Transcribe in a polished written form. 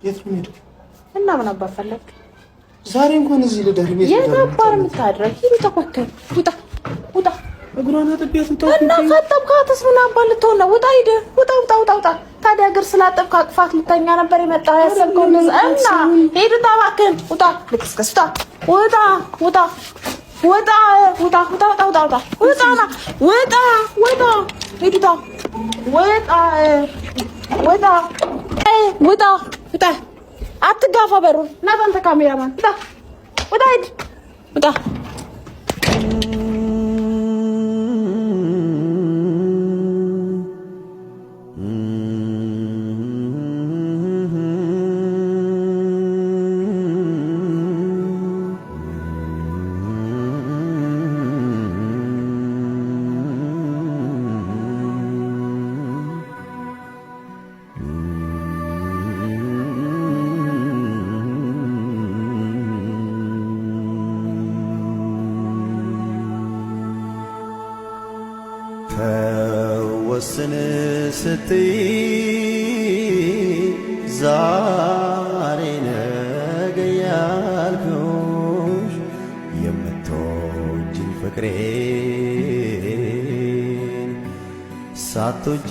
የት ነው የምሄደው? እና ምን አባት ፈለግ? ዛሬ እንኳን እዚህ ልደር ቤት የት ነበር የምታድረው? ሂድ ተቆከል። ውጣ ውጣ። እግሯን አጥቤያት ውጣ። እና ካጠብካትስ ምን አባት ልትሆን ነው? ውጣ ሂድ። ውጣ ውጣ ውጣ ውጣ። ታዲያ እግር ስላጠብክ አቅፋት ልተኛ ነበር የመጣው ያሰብከው እንደዛ? እና ሂድ እባክህን። ውጣ ልክስክስ። ውጣ ውጣ ውጣ ውጣ ውጣ ውጣ ውጣ ውጣ ውጣ ውጣ ውጣ ሂድ ውጣ ውጣ ውጣ ውጣ ውጣ። አትጋፋ በሩን። ና አንተ ካሜራማን ውጣ ውጣ ሂድ ውጣ። ተወስን ስትይ ዛሬ ነገ ያልኩሽ የምትወጂኝ ፍቅሬን ሳትወጂ